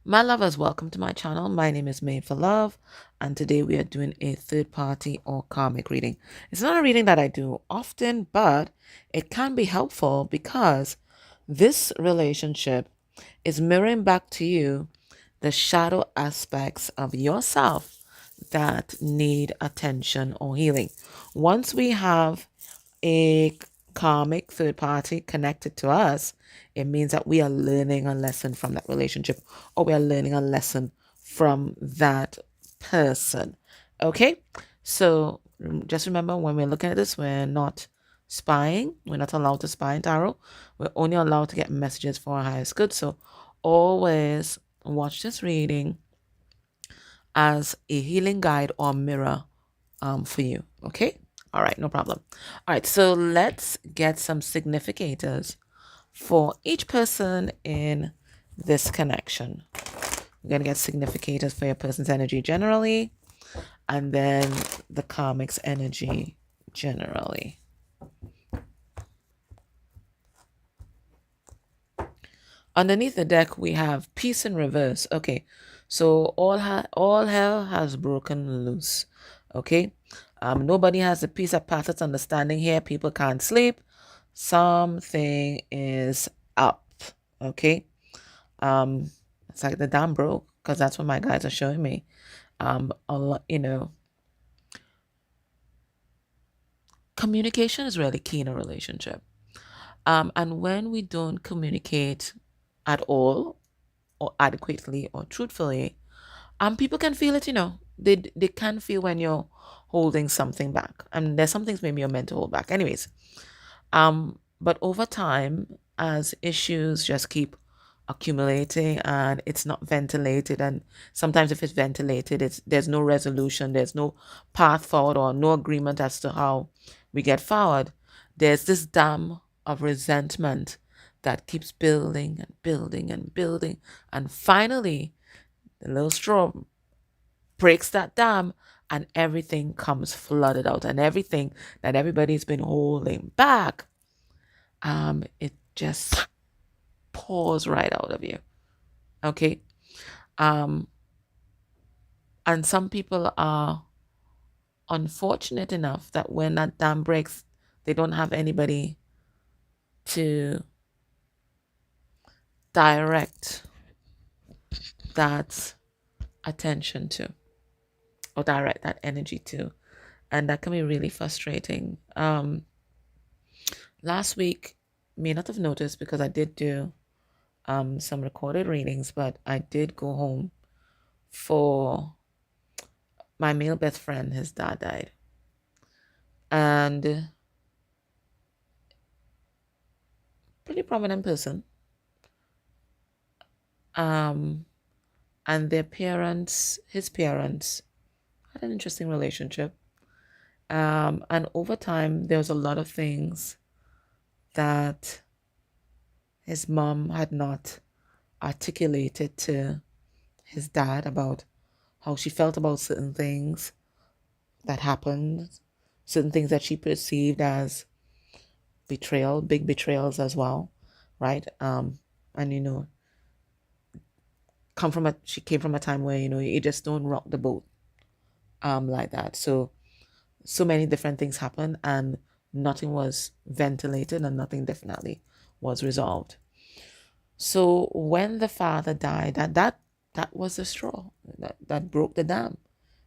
My lovers, welcome to my channel. My name is Made for Love, and today we are doing a third party or karmic reading. It's not a reading that I do often, but it can be helpful because this relationship is mirroring back to you the shadow aspects of yourself that need attention or healing. Once we have a karmic third party connected to us, it means that we are learning a lesson from that relationship, or we are learning a lesson from that person. Okay? So just remember, when we're looking at this, we're not spying. We're not allowed to spy in tarot. We're only allowed to get messages for our highest good. So always watch this reading as a healing guide or mirror for you. Okay? All right, no problem. All right, so let's get some significators for each person in this connection. We're going to get significators for your person's energy generally, and then the karmic's energy generally. Underneath the deck, we have peace in reverse. Okay, so all hell has broken loose. Okay, nobody has a peace of perfect understanding here. People can't sleep. Something is up. Okay, it's like the dam broke, because that's what my guys are showing me. A lot, communication is really key in a relationship. And when we don't communicate at all, or adequately, or truthfully, people can feel it. They can feel when you're holding something back. And there's some things maybe you're meant to hold back. Anyways, but over time, as issues just keep accumulating and it's not ventilated, and sometimes if it's ventilated, there's no resolution, there's no path forward, or no agreement as to how we get forward. There's this dam of resentment that keeps building and building and building, and finally the little straw breaks that dam, and everything comes flooded out, and everything that everybody's been holding back, it just pours right out of you. Okay. And some people are unfortunate enough that when that dam breaks, they don't have anybody to direct that attention to, or direct that energy to, and that can be really frustrating. Last week, may not have noticed because I did do some recorded readings, but I did go home for my male best friend. His dad died, and pretty prominent person. And their parents, his parents, had an interesting relationship. And over time, there was a lot of things that his mom had not articulated to his dad about how she felt about certain things that happened, certain things that she perceived as betrayal, big betrayals as well, right? And she came from a time where you just don't rock the boat like that. So many different things happened, and nothing was ventilated, and nothing definitely was resolved. So when the father died, that was the straw that broke the dam,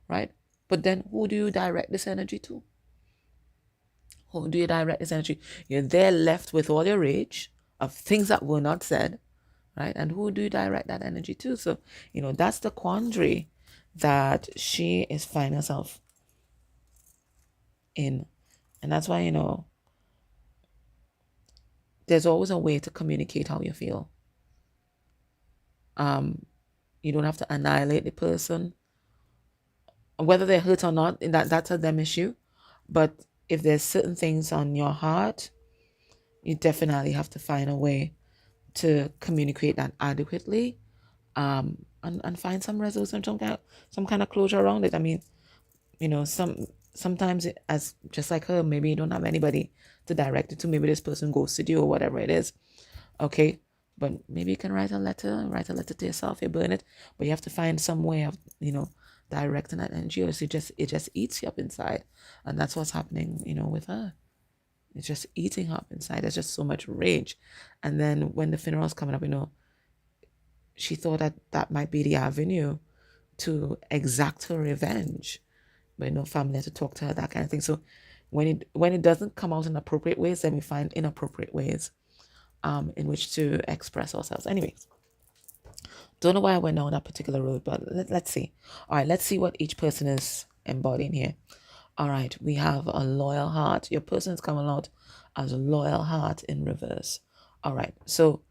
right? But then who do you direct this energy to? Who do you direct this energy? You're there left with all your rage of things that were not said, right? And who do you direct that energy to? So, that's the quandary that she is finding herself in. And that's why, there's always a way to communicate how you feel. You don't have to annihilate the person. Whether they're hurt or not, that's a them issue. But if there's certain things on your heart, you definitely have to find a way to communicate that adequately, and find some resolution, some kind of closure around it. I mean, sometimes as just like her, maybe you don't have anybody to direct it to. Maybe this person ghosted you or whatever it is. Okay, But maybe you can write a letter to yourself, you burn it, but you have to find some way of, directing that energy, or else it just eats you up inside. And that's what's happening, with her. It's just eating her up inside. There's just so much rage. And then when the funeral's coming up, she thought that that might be the avenue to exact her revenge. But family had to talk to her, that kind of thing. So when it doesn't come out in appropriate ways, then we find inappropriate ways in which to express ourselves. Anyways, don't know why I went down that particular road, but let's see. All right, let's see what each person is embodying here. All right, we have a loyal heart. Your person is coming out as a loyal heart in reverse. All right, so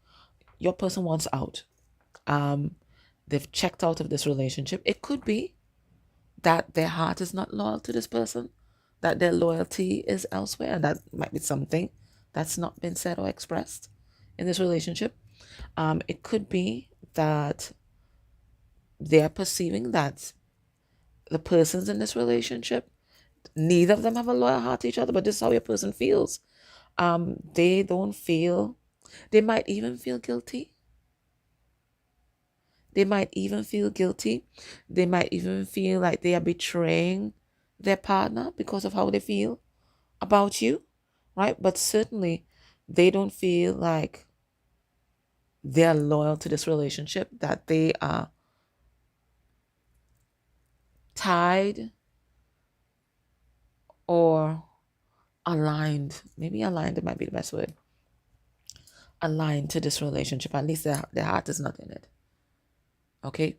your person wants out. They've checked out of this relationship. It could be that their heart is not loyal to this person, that their loyalty is elsewhere, and that might be something that's not been said or expressed in this relationship. It could be that they're perceiving that the persons in this relationship, neither of them have a loyal heart to each other, but this is how your person feels. They don't feel, they might even feel guilty. They might even feel guilty. They might even feel like they are betraying their partner because of how they feel about you, right? But certainly they don't feel like they're loyal to this relationship, that they are tied or aligned. Maybe aligned, it might be the best word. Aligned to this relationship. At least their heart is not in it. Okay?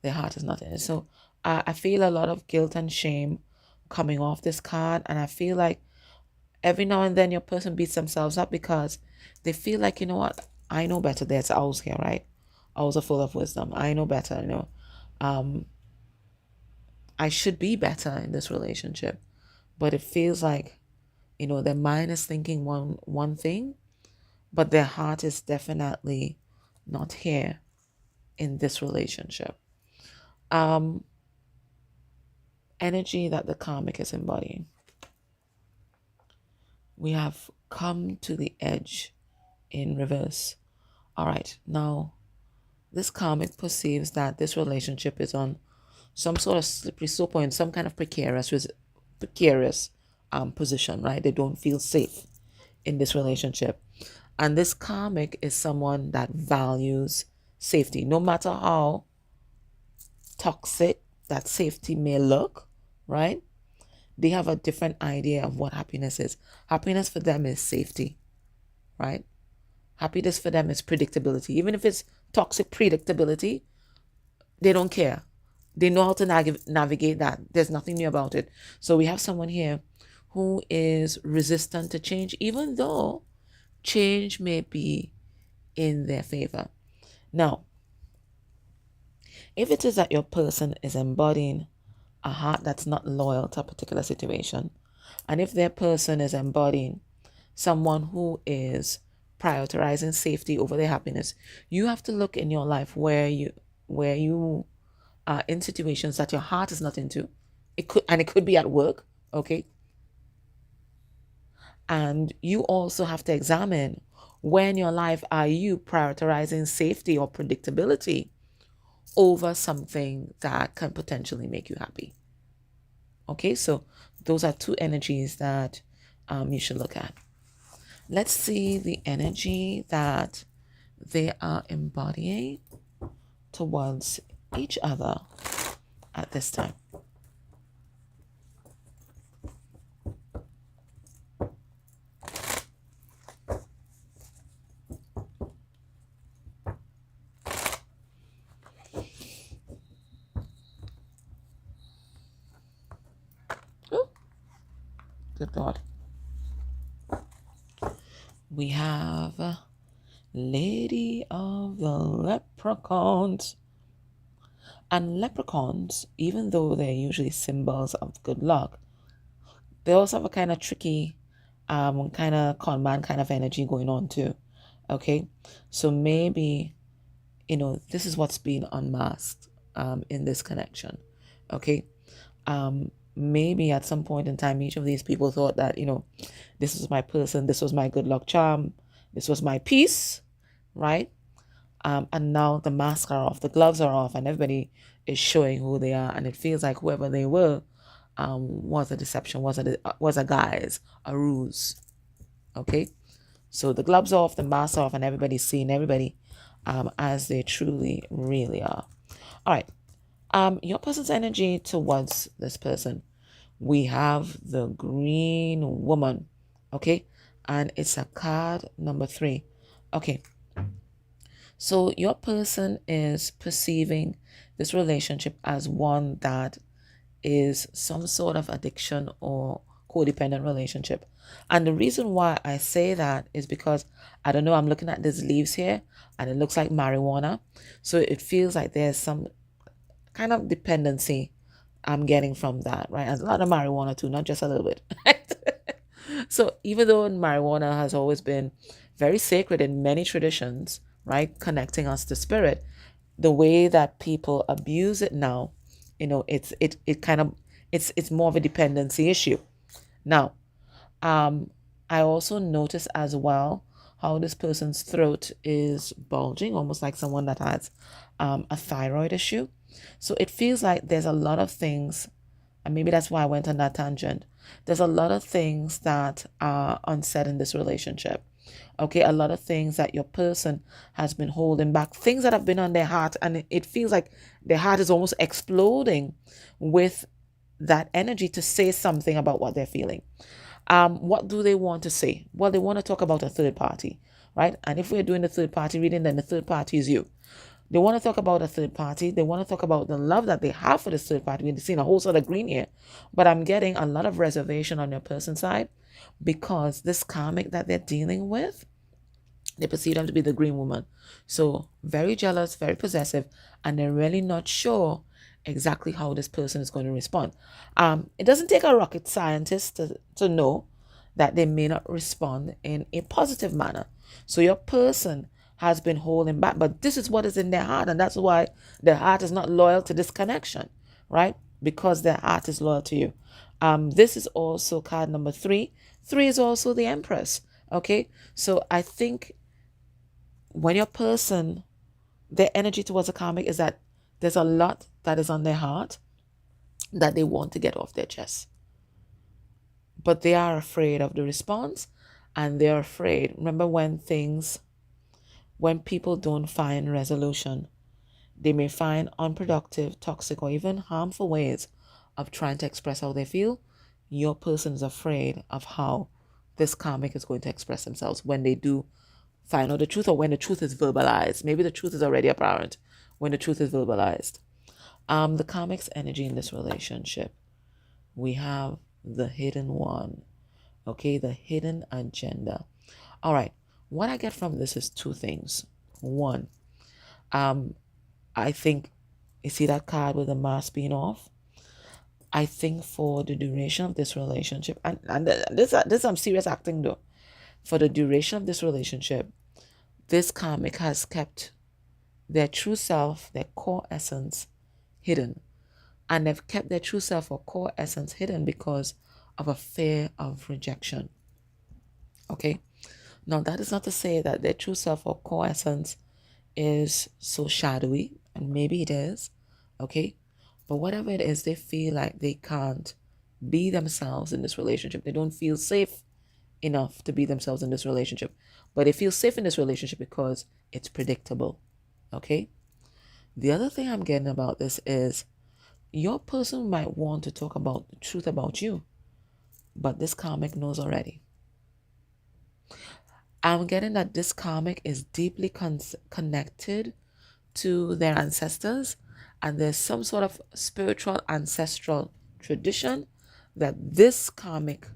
Their heart is not in it. So I feel a lot of guilt and shame coming off this card. And I feel like every now and then your person beats themselves up because they feel like, you know what? I know better. There's owls here, right? Owls are full of wisdom. I know better, I should be better in this relationship. But it feels like, their mind is thinking one thing, but their heart is definitely not here in this relationship. Energy that the karmic is embodying. We have come to the edge in reverse. All right, now this karmic perceives that this relationship is on some sort of slippery slope or in some kind of precarious position, right? They don't feel safe in this relationship. And this karmic is someone that values safety, no matter how toxic that safety may look, right? They have a different idea of what happiness is. Happiness for them is safety, right? Happiness for them is predictability. Even if it's toxic predictability, they don't care. They know how to navigate that. There's nothing new about it. So we have someone here who is resistant to change, even though change may be in their favor. Now, if it is that your person is embodying a heart that's not loyal to a particular situation, and if their person is embodying someone who is prioritizing safety over their happiness, you have to look in your life where you are in situations that your heart is not into. It could be at work, okay? And you also have to examine, where in your life are you prioritizing safety or predictability over something that can potentially make you happy. Okay, so those are two energies that you should look at. Let's see the energy that they are embodying towards each other at this time. Oh, good God. We have Lady of the Leprechauns. And leprechauns, even though they're usually symbols of good luck, they also have a kind of tricky, kind of con man kind of energy going on too. Okay, so maybe this is what's being unmasked in this connection. Okay, maybe at some point in time, each of these people thought that this was my person, this was my good luck charm, this was my piece, right? And now the masks are off, the gloves are off, and everybody is showing who they are, and it feels like whoever they were was a deception, was a guise, a ruse. Okay, so the gloves off, the masks off, and everybody's seeing everybody as they truly, really are. All right. Your person's energy towards this person. We have the green woman. Okay, and it's a card number 3. Okay, so your person is perceiving this relationship as one that is some sort of addiction or codependent relationship. And the reason why I say that is because I don't know, I'm looking at these leaves here and it looks like marijuana. So it feels like there's some kind of dependency I'm getting from that, right? And a lot of marijuana too, not just a little bit. So even though marijuana has always been very sacred in many traditions, right, connecting us to spirit, the way that people abuse it now, it kind of it's more of a dependency issue. Now, I also notice as well how this person's throat is bulging, almost like someone that has a thyroid issue. So it feels like there's a lot of things, and maybe that's why I went on that tangent. There's a lot of things that are unsaid in this relationship. Okay, a lot of things that your person has been holding back, things that have been on their heart, and it feels like their heart is almost exploding with that energy to say something about what they're feeling. What do they want to say? Well, they want to talk about a third party, right? And if we're doing the third party reading, then the third party is you. They want to talk about a third party. They want to talk about the love that they have for this third party. We've seen a whole sort of green here. But I'm getting a lot of reservation on your person's side because this karmic that they're dealing with, they perceive them to be the green woman. So very jealous, very possessive, and they're really not sure exactly how this person is going to respond. It doesn't take a rocket scientist to know that they may not respond in a positive manner. So your person has been holding back, but this is what is in their heart, and that's why their heart is not loyal to this connection, right? Because their heart is loyal to you. This is also card number 3. 3 is also the Empress. Okay, so I think when your person, their energy towards a karmic is that there's a lot that is on their heart that they want to get off their chest. But they are afraid of the response, and they're afraid. Remember when people don't find resolution, they may find unproductive, toxic, or even harmful ways of trying to express how they feel. Your person is afraid of how this karmic is going to express themselves when they do find out the truth, or when the truth is verbalized. Maybe the truth is already apparent when the truth is verbalized. The karmic's energy in this relationship, we have the hidden one. Okay, the hidden agenda. All right, what I get from this is 2 things. One, I think you see that card with the mask being off. I think for the duration of this relationship, and this some serious acting though. For the duration of this relationship, this karmic has kept their true self, their core essence, hidden. And they've kept their true self or core essence hidden because of a fear of rejection. Okay? Now, that is not to say that their true self or core essence is so shadowy, and maybe it is. Okay? But whatever it is, they feel like they can't be themselves in this relationship. They don't feel safe enough to be themselves in this relationship. But they feel safe in this relationship because it's predictable. Okay? The other thing I'm getting about this is your person might want to talk about the truth about you, but this karmic knows already. I'm getting that this karmic is deeply connected to their ancestors, and there's some sort of spiritual ancestral tradition that this karmic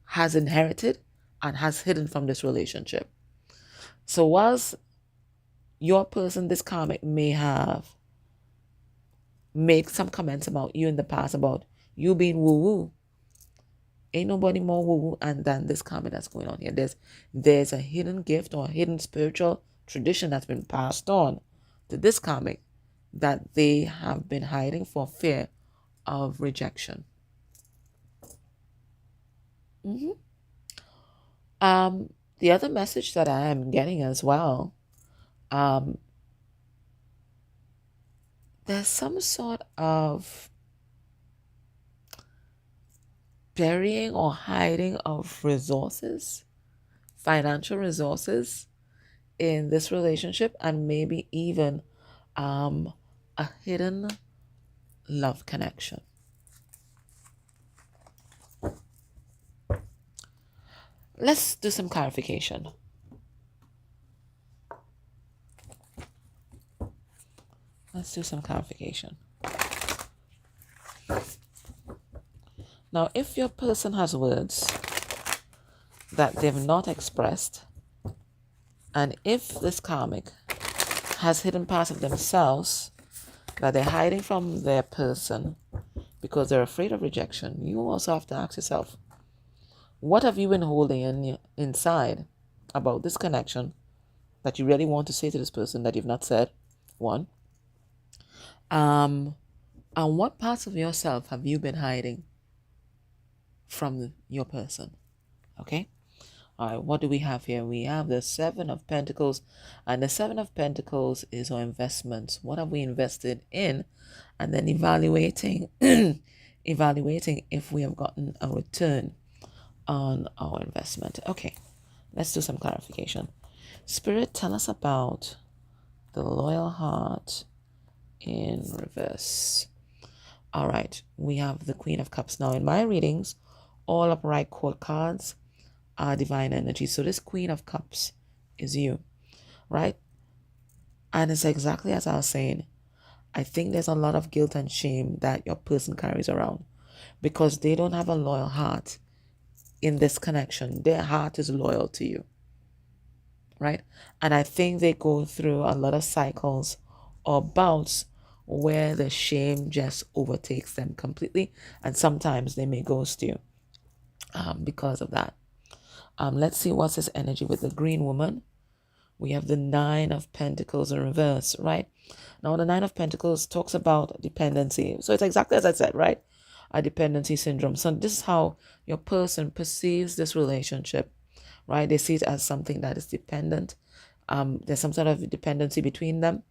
has inherited and has hidden from this relationship. So whilst your person, this karmic, may have made some comments about you in the past about you being woo-woo, ain't nobody more woo-woo and than this karmic that's going on here. There's a hidden gift or a hidden spiritual tradition that's been passed on to this karmic that they have been hiding for fear of rejection. Mm-hmm. The other message that I am getting as well, um, there's some sort of burying or hiding of resources, financial resources in this relationship, and maybe even a hidden love connection. Let's do some clarification. Let's do some clarification. Now, if your person has words that they've not expressed, and if this karmic has hidden parts of themselves that they're hiding from their person because they're afraid of rejection, you also have to ask yourself, what have you been holding inside about this connection that you really want to say to this person that you've not said? One. And what parts of yourself have you been hiding from your person? Okay. All right, what do we have here? We have the Seven of Pentacles, and the Seven of Pentacles is our investments. What have we invested in? And then evaluating, evaluating if we have gotten a return on our investment. Okay, let's do some clarification. Spirit, tell us about the loyal heart in reverse. All right, we have the Queen of Cups. Now, in my readings, all upright court cards are divine energy. So this Queen of Cups is you, right? And it's exactly as I was saying. I think there's a lot of guilt and shame that your person carries around because they don't have a loyal heart in this connection. Their heart is loyal to you, right? And I think they go through a lot of cycles or bouts where the shame just overtakes them completely. And sometimes they may ghost you because of that. Let's see what's his energy with the green woman. We have the Nine of Pentacles in reverse, right? Now, the Nine of Pentacles talks about dependency. So it's exactly as I said, right? A dependency syndrome. So this is how your person perceives this relationship, right? They see it as something that is dependent. There's some sort of dependency between them.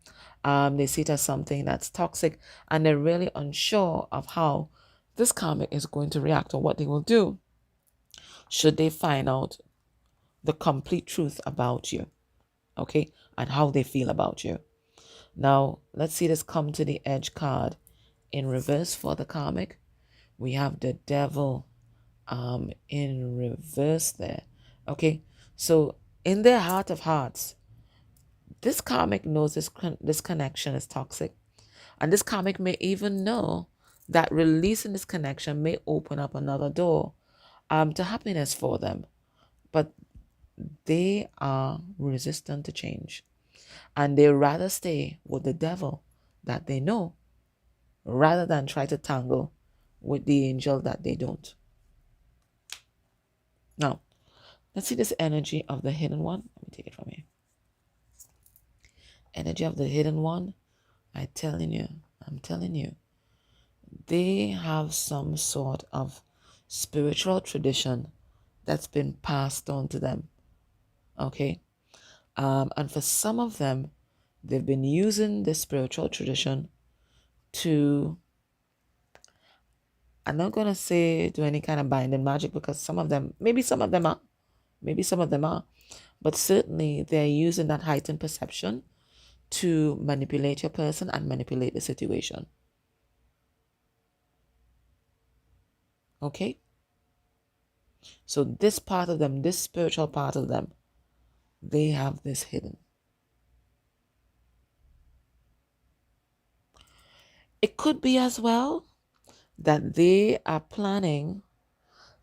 They see it as something that's toxic, and they're really unsure of how this karmic is going to react or what they will do should they find out the complete truth about you, okay, and how they feel about you. Now, let's see this come to the edge card in reverse for the karmic. We have the devil in reverse there, okay? So in their heart of hearts, this karmic knows this connection is toxic. And this karmic may even know that releasing this connection may open up another door to happiness for them. But they are resistant to change. And they rather stay with the devil that they know rather than try to tangle with the angel that they don't. Now, let's see this energy of the hidden one. Let me take it from here. Energy of the hidden one. I'm telling you, they have some sort of spiritual tradition that's been passed on to them. Okay? And for some of them, they've been using this spiritual tradition to, I'm not going to say do any kind of binding magic because some of them are, but certainly they're using that heightened perception to manipulate your person and manipulate the situation. Okay? So this part of them, this spiritual part of them, they have this hidden. It could be as well that they are planning,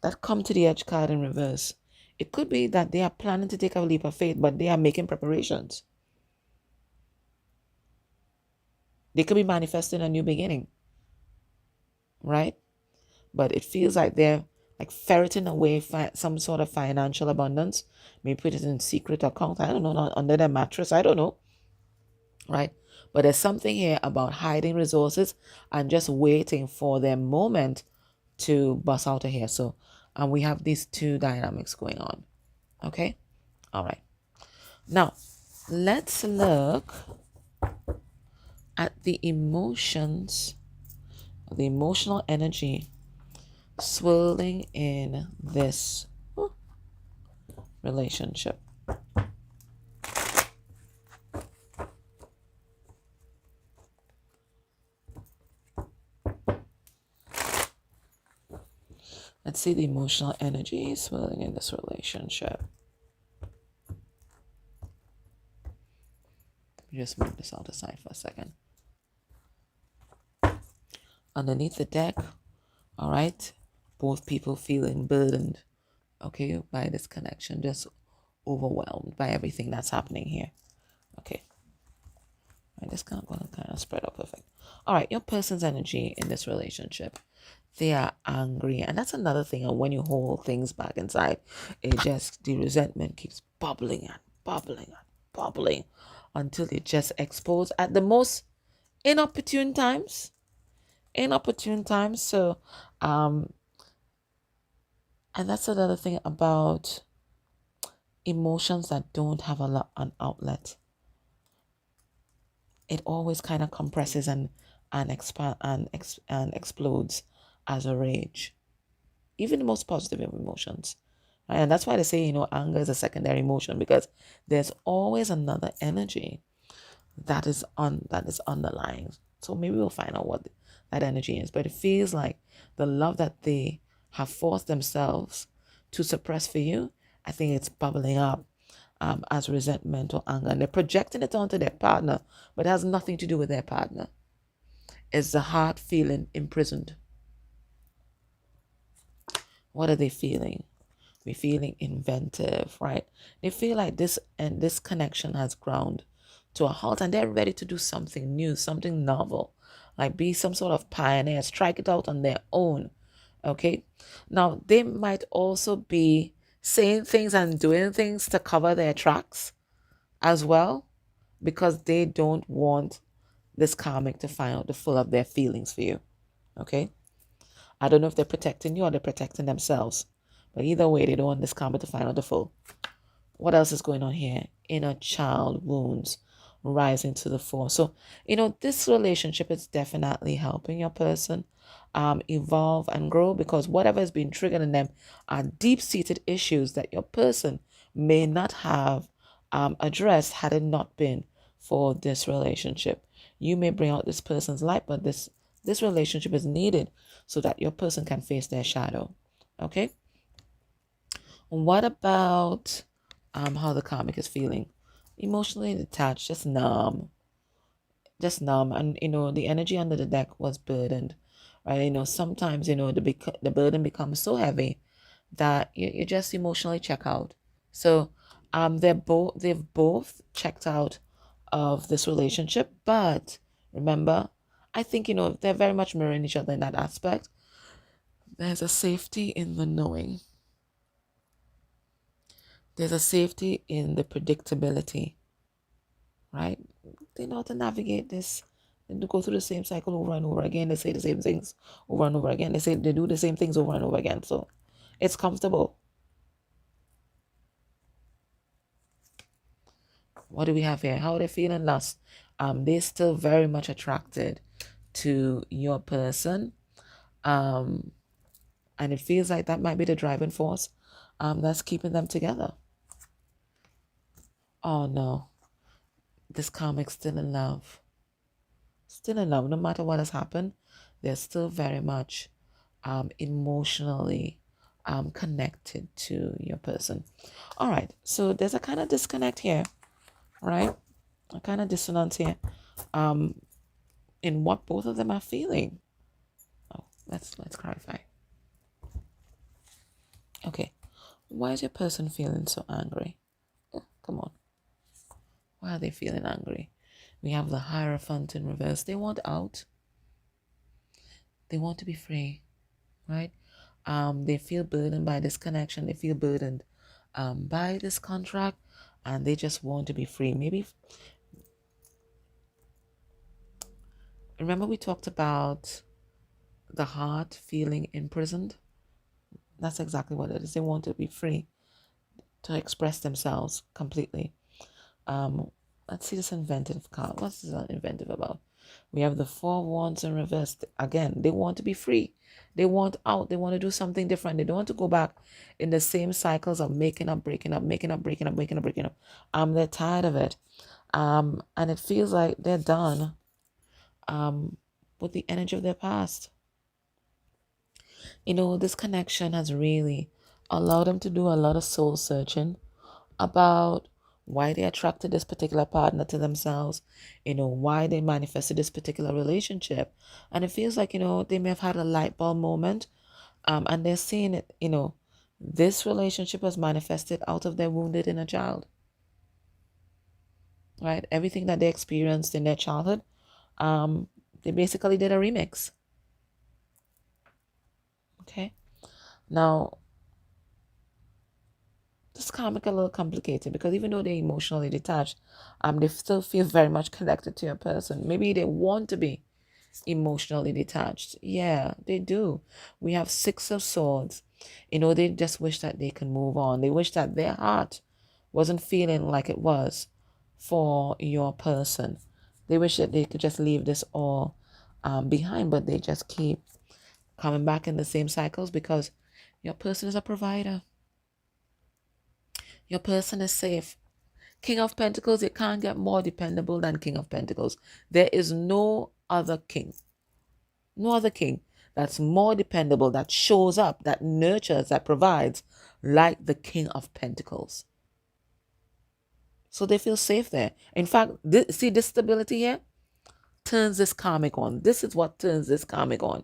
that come to the edge card in reverse. It could be that they are planning to take a leap of faith, but they are making preparations. They could be manifesting a new beginning, right? But it feels like they're like ferreting away some sort of financial abundance. Maybe put it in secret account. I don't know, under their mattress. I don't know, right? But there's something here about hiding resources and just waiting for their moment to bust out of here. So, and we have these two dynamics going on. Okay. All right. Now, let's look at the emotions, the emotional energy swirling in this relationship. Let's see the emotional energy swirling in this relationship. Just move this out aside for a second. Underneath the deck, all right, both people feeling burdened, okay, by this connection, just overwhelmed by everything that's happening here. Okay. Right, this kind of spread out perfect. All right, your person's energy in this relationship, they are angry, and that's another thing. And when you hold things back inside, the resentment keeps bubbling and bubbling and bubbling until it just explodes at the most inopportune times. So and that's another thing about emotions that don't have an outlet. It always kind of compresses and expand and explodes as a rage. Even the most positive of emotions. Right? And that's why they say, anger is a secondary emotion, because there's always another energy that is underlying. So maybe we'll find out what that energy is. But it feels like the love that they have forced themselves to suppress for you, I think it's bubbling up as resentment or anger. And they're projecting it onto their partner, but it has nothing to do with their partner. It's the heart feeling imprisoned. What are they feeling? We're feeling inventive, right? They feel like this connection has ground to a halt, and they're ready to do something new, something novel, like be some sort of pioneer, strike it out on their own. Okay. Now they might also be saying things and doing things to cover their tracks as well, because they don't want this karmic to find out the full of their feelings for you. Okay. I don't know if they're protecting you or they're protecting themselves. But either way, they don't want this karma to find out the full. What else is going on here? Inner child wounds rising to the fore. So, this relationship is definitely helping your person evolve and grow, because whatever has been triggered in them are deep-seated issues that your person may not have addressed had it not been for this relationship. You may bring out this person's light, but this relationship is needed so that your person can face their shadow. Okay? What about how the karmic is feeling? Emotionally detached, just numb. Just numb. And the energy under the deck was burdened. Right? Sometimes, the burden becomes so heavy that you just emotionally check out. So they've both checked out of this relationship, but remember, I think they're very much mirroring each other in that aspect. There's a safety in the knowing. There's a safety in the predictability, right? They know how to navigate this. They go through the same cycle over and over again. They say the same things over and over again. They do the same things over and over again. So it's comfortable. What do we have here? How are they feeling lost? They're still very much attracted to your person. And it feels like that might be the driving force that's keeping them together. Oh no, this karmic's still in love. Still in love, no matter what has happened. They're still very much emotionally connected to your person. All right, so there's a kind of disconnect here, right? A kind of dissonance here in what both of them are feeling. Oh, let's clarify. Okay, why is your person feeling so angry? Oh, come on. Why are they feeling angry? We have the Hierophant in reverse. They want out. They want to be free, right? They feel burdened by this connection. They feel burdened by this contract, and they just want to be free. Maybe, remember we talked about the heart feeling imprisoned? That's exactly what it is. They want to be free. to express themselves completely. Um, let's see this inventive card. What's this inventive about? We have the Four Wands in reverse. Again, they want to be free. They want out. They want to do something different. They don't want to go back in the same cycles of making up, breaking up, making up, breaking up, making up, breaking up. They're tired of it. And it feels like they're done with the energy of their past. This connection has really allowed them to do a lot of soul searching about why they attracted this particular partner to themselves, why they manifested this particular relationship. And it feels like, they may have had a light bulb moment, and they're seeing it, this relationship was manifested out of their wounded inner child, right? Everything that they experienced in their childhood, they basically did a remix. Okay. Now, this karmic a little complicated because even though they're emotionally detached, they still feel very much connected to your person. Maybe they want to be emotionally detached. Yeah, they do. We have Six of Swords. They just wish that they can move on. They wish that their heart wasn't feeling like it was for your person. They wish that they could just leave this all behind, but they just keep coming back in the same cycles because your person is a provider. Your person is safe. King of Pentacles, you can't get more dependable than King of Pentacles. There is no other king. No other king that's more dependable, that shows up, that nurtures, that provides, like the King of Pentacles. So they feel safe there. In fact, see this stability here turns this karmic on. This is what turns this karmic on.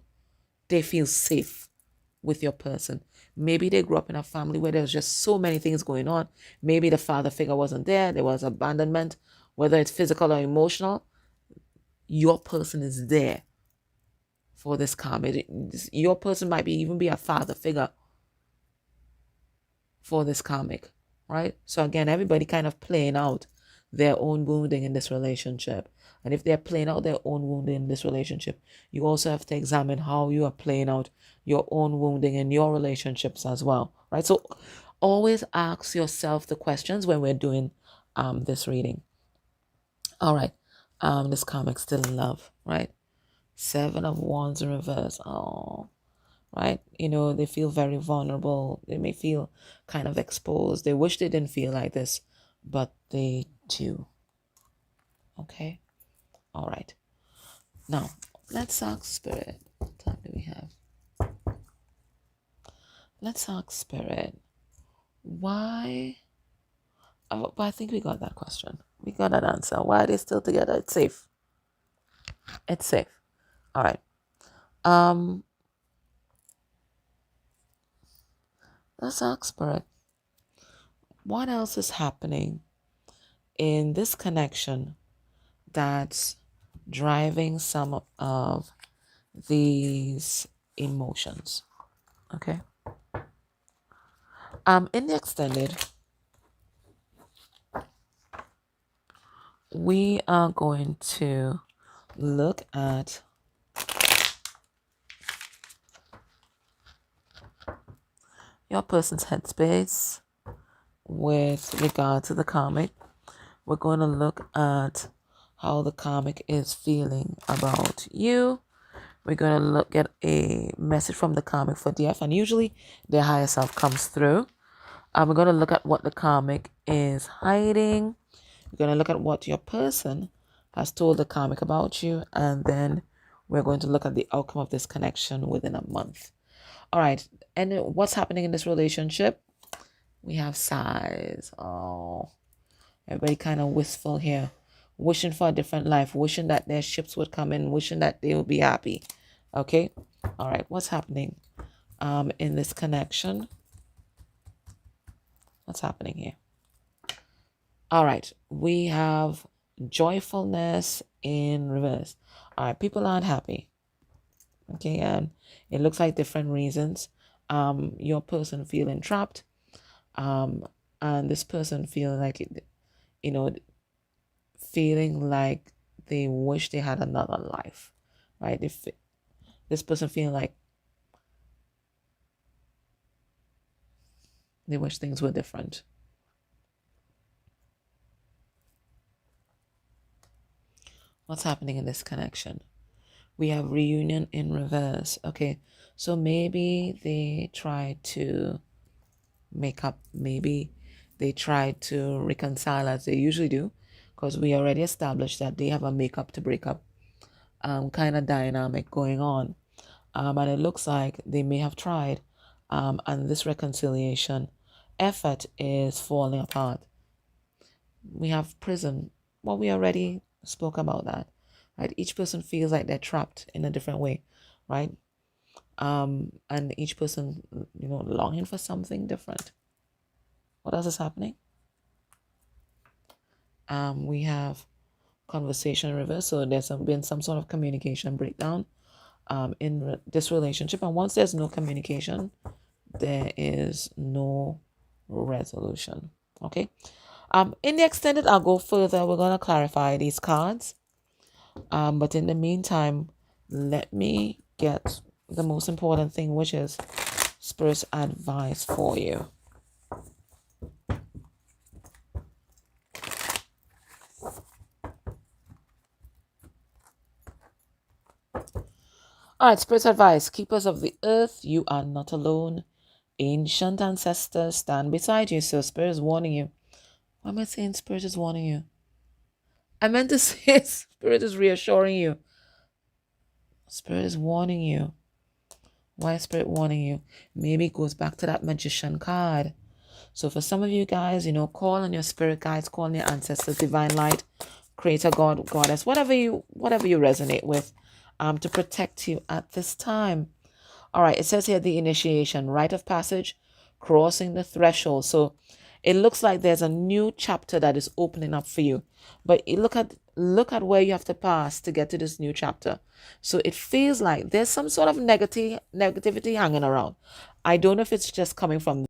They feel safe with your person. Maybe they grew up in a family where there's just so many things going on. Maybe the father figure wasn't there. There was abandonment, whether it's physical or emotional. Your person is there for this karmic. Your person might even be a father figure for this karmic, right? So again, everybody kind of playing out their own wounding in this relationship. And if they're playing out their own wounding in this relationship, you also have to examine how you are playing out your own wounding in your relationships as well, right? So always ask yourself the questions when we're doing this reading. All right. This karmic still in love, right? Seven of Wands in reverse. Oh, right? They feel very vulnerable. They may feel kind of exposed. They wish they didn't feel like this, but they do. Okay? All right. Now, let's ask Spirit. What time do we have? Let's ask Spirit. Why? Oh, but I think we got that question. We got that answer. Why are they still together? It's safe. It's safe. All right. Let's ask Spirit. What else is happening in this connection that's driving some of these emotions? Okay. In the extended, we are going to look at your person's headspace with regard to the karmic. We're going to look at how the karmic is feeling about you. We're going to look at a message from the karmic for DF, and usually their higher self comes through. We're going to look at what the karmic is hiding. We're going to look at what your person has told the karmic about you, and then we're going to look at the outcome of this connection within a month. All right, and what's happening in this relationship? We have sighs. Oh, everybody kind of wistful here, wishing for a different life, wishing that their ships would come in, wishing that they would be happy. Okay, all right, what's happening in this connection? What's happening here? All right, we have joyfulness in reverse. All right, people aren't happy. Okay, and it looks like different reasons. Your person feeling trapped, and this person feeling like feeling like they wish they had another life, right? This person feeling like they wish things were different. What's happening in this connection? We have reunion in reverse. Okay, so maybe they try to make up, maybe they try to reconcile as they usually do, because we already established that they have a make up to break up kind of dynamic going on. And it looks like they may have tried, and this reconciliation effort is falling apart. We have prison. Well, we already spoke about that, right? Each person feels like they're trapped in a different way, right? And each person, longing for something different. What else is happening? We have conversation reverse. So there's been some sort of communication breakdown in this relationship. And once there's no communication, there is no resolution. Okay. In the extended, I'll go further. We're going to clarify these cards. But in the meantime, let me get the most important thing, which is Spirit's advice for you. All right, Spirit's advice. Keepers of the earth, you are not alone. Ancient ancestors stand beside you. So Spirit is warning you. Why am I saying Spirit is warning you? I meant to say Spirit is reassuring you. Spirit is warning you. Why is Spirit warning you? Maybe it goes back to that Magician card. So for some of you guys, call on your spirit guides, call on your ancestors, divine light, creator, God, goddess, whatever you resonate with, to protect you at this time. All right, it says here the initiation, rite of passage, crossing the threshold. So it looks like there's a new chapter that is opening up for you. But look at where you have to pass to get to this new chapter. So it feels like there's some sort of negativity hanging around. I don't know if it's just coming from.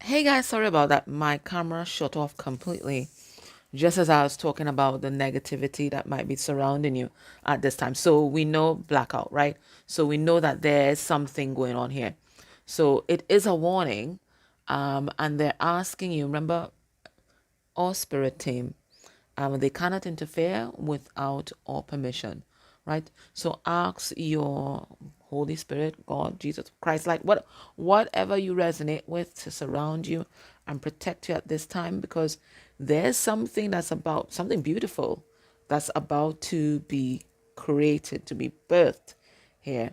Hey guys, sorry about that. My camera shut off completely just as I was talking about the negativity that might be surrounding you at this time. So we know blackout, right? So we know that there's something going on here. So it is a warning. And they're asking you, remember, our spirit team, they cannot interfere without our permission, right? So ask your Holy Spirit, God, Jesus Christ, like whatever you resonate with to surround you and protect you at this time, because there's something beautiful that's about to be created, to be birthed here.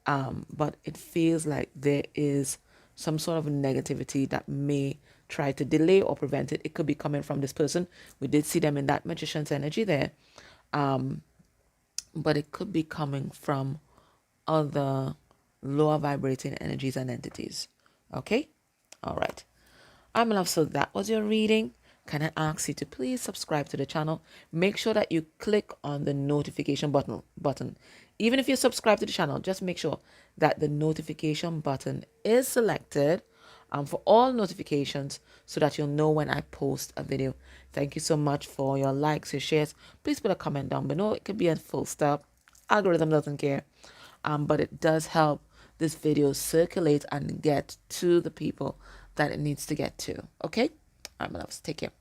But it feels like there is some sort of negativity that may try to delay or prevent it. It could be coming from this person. We did see them in that magician's energy there. But it could be coming from other lower vibrating energies and entities. Okay? All right. I'm in love. So that was your reading. Can I ask you to please subscribe to the channel? Make sure that you click on the notification button. Even if you subscribe to the channel, just make sure that the notification button is selected for all notifications so that you'll know when I post a video. Thank you so much for your likes, your shares. Please put a comment down below. It could be a full stop. Algorithm doesn't care. But it does help this video circulate and get to the people that it needs to get to. Okay? All right, my loves. Take care.